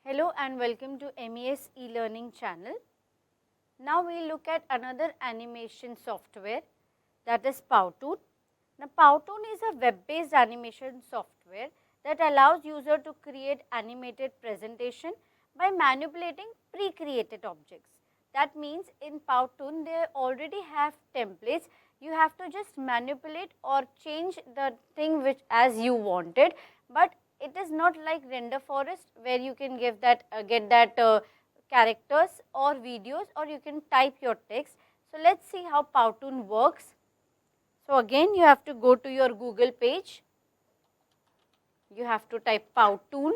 Hello and welcome to MES e-learning channel. Now we will look at another animation software, that is Powtoon. Now Powtoon is a web-based animation software that allows user to create animated presentation by manipulating pre-created objects. That means in Powtoon they already have templates. You have to just manipulate or change the thing which as you wanted, but it is not like render forest where you can give that get that characters or videos, or you can type your text. So let's see how Powtoon works. So again you have to go to your Google page, you have to type Powtoon.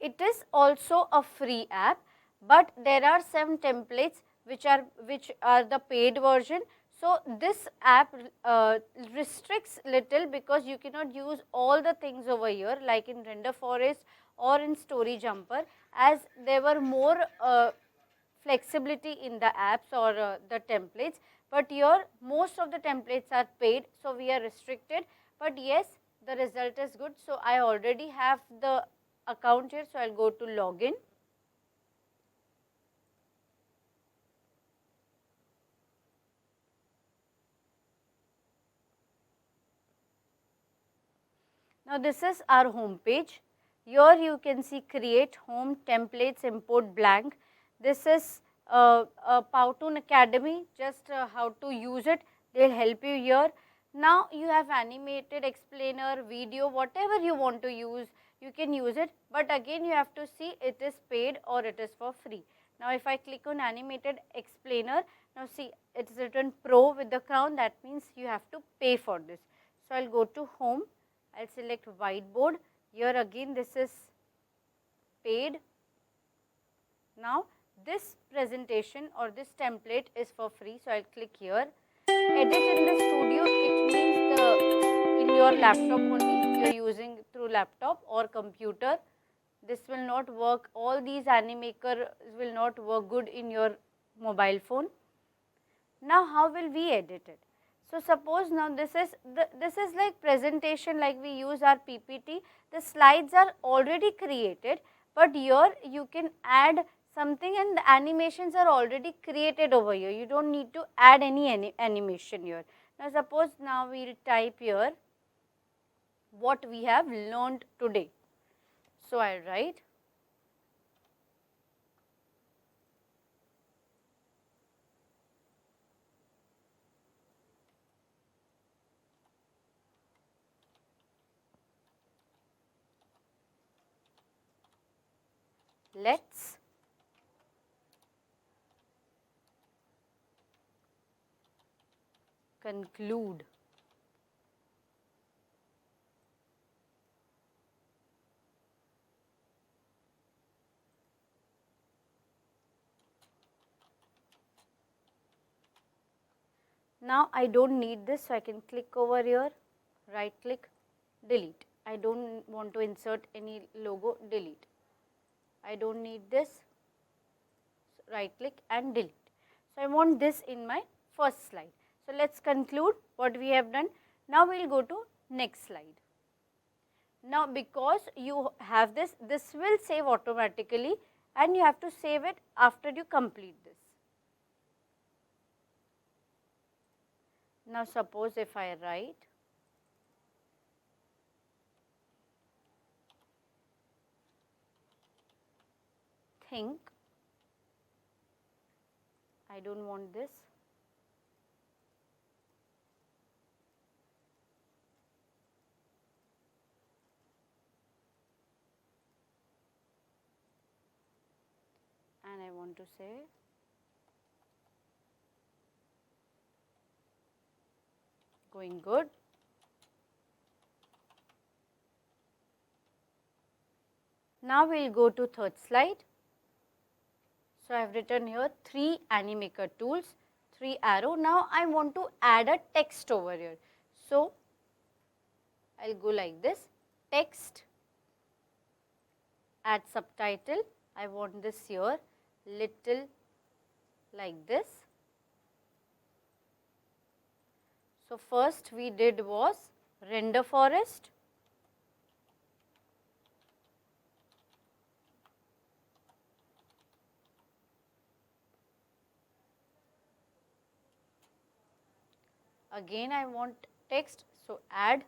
It is also a free app, but there are some templates which are the paid version. So this app restricts little because you cannot use all the things over here like in Render Forest or in Story Jumper, as there were more flexibility in the apps or the templates, but here most of the templates are paid, so we are restricted, but yes, the result is good. So I already have the account here, so I will go to login. Now this is our home page. Here you can see create, home, templates, import blank. This is Powtoon Academy, just how to use it, they will help you here. Now you have animated, explainer, video, whatever you want to use, you can use it, but again you have to see it is paid or it is for free. Now if I click on animated explainer, now see it is written pro with the crown, that means you have to pay for this. So I will go to home, I will select whiteboard, here again this is paid. Now this presentation or this template is for free, so I will click here. Edit in the studio, it means in your laptop only, you are using through laptop or computer. This will not work, all these animaker will not work good in your mobile phone. Now how will we edit it? So suppose now this is like presentation, like we use our PPT, the slides are already created, but here you can add something and the animations are already created over here, you do not need to add any animation here. Now suppose now we will type here what we have learned today. So I will write let's conclude. Now I do not need this, so I can click over here, right click, delete. I do not want to insert any logo, delete. I do not need this, right click and delete. So I want this in my first slide. So let us conclude what we have done. Now we will go to next slide. Now because you have this, this will save automatically and you have to save it after you complete this. Now suppose if I write think, I do not want this, and I want to say going good. Now we will go to third slide. So I have written here 3 animaker tools, 3 arrow. Now I want to add a text over here. So I will go like this, text, add subtitle, I want this here, little like this. So first we did was render forest, again I want text, so add,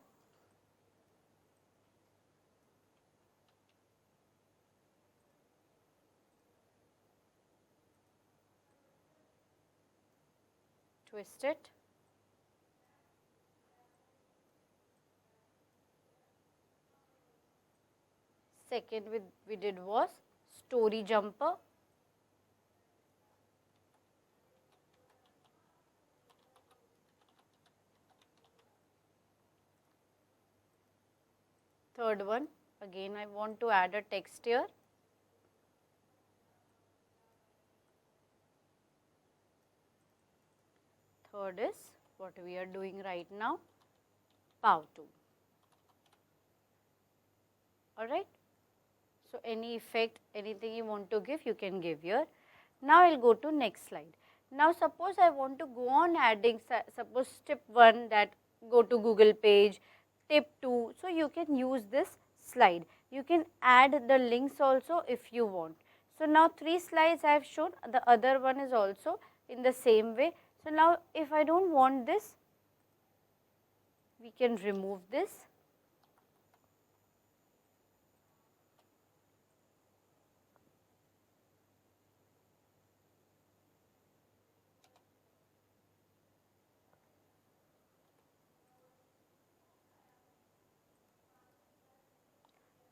twist it, second we did was story jumper, third one again I want to add a text here, third is what we are doing right now, Powtoon. Alright. So, any effect, anything you want to give, you can give here. Now, I will go to next slide. Now, suppose I want to go on adding, suppose tip 1 that go to Google page, tip 2. So, you can use this slide. You can add the links also if you want. So, now 3 slides I have shown, the other one is also in the same way. So, now if I do not want this, we can remove this.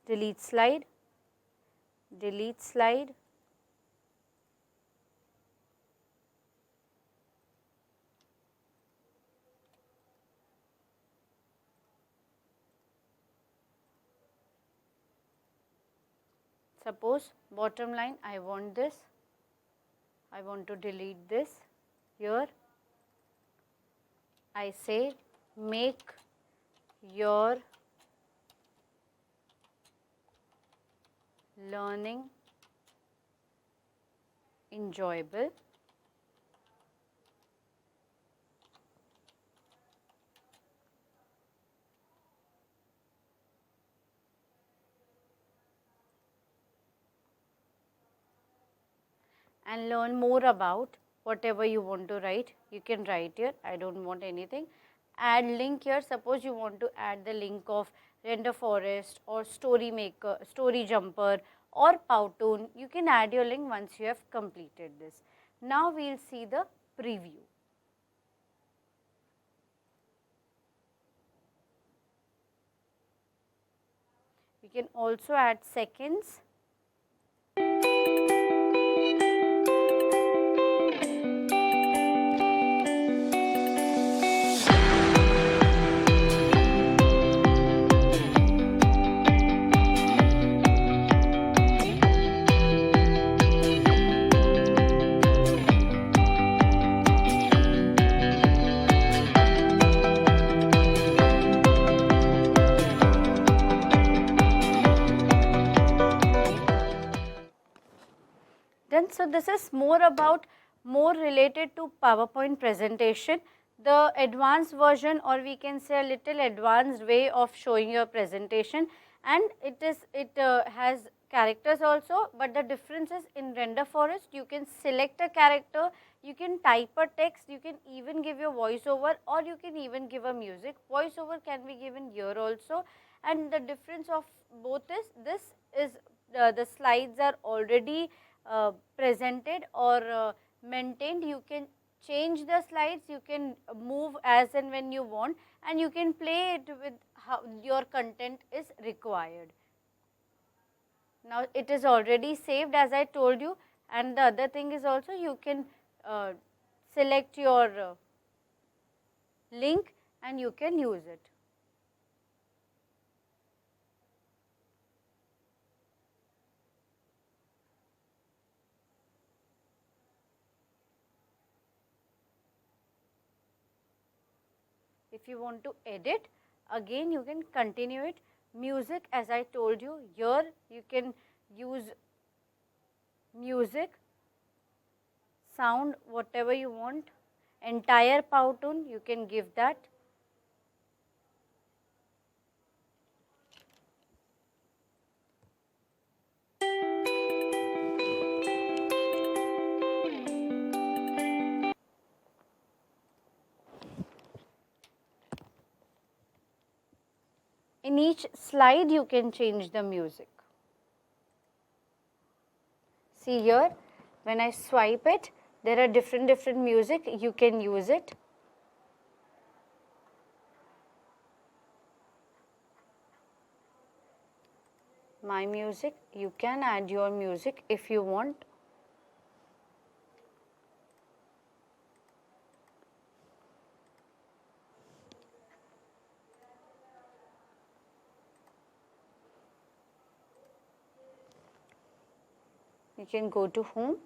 Delete slide, delete slide, suppose bottom line I want this, I want to delete this, here I say make your learning enjoyable, and learn more about whatever you want to write. You can write here, I do not want anything. Add link here, suppose you want to add the link of render forest or story maker, story jumper or Powtoon. You can add your link once you have completed this. Now, we will see the preview. We can also add seconds. So, this is more related to PowerPoint presentation, the advanced version, or we can say a little advanced way of showing your presentation, and it has characters also, but the difference is in render forest you can select a character, you can type a text, you can even give your voiceover, or you can even give a music. Voiceover can be given here also, and the difference of both is this is the slides are already presented or maintained. You can change the slides, you can move as and when you want, and you can play it with how your content is required. Now, it is already saved as I told you, and the other thing is also you can select your link and you can use it. If you want to edit, again you can continue it. Music, as I told you, here you can use music, sound, whatever you want. Entire Powtoon, you can give that. In each slide you can change the music. See here, when I swipe it, there are different music, you can use it. My music, you can add your music if you want. You can go to home.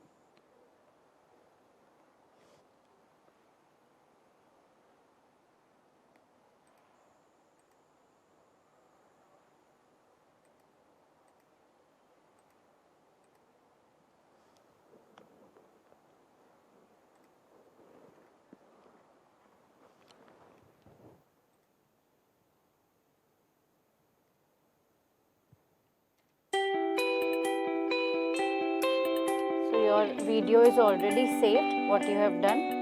So your video is already saved, what you have done.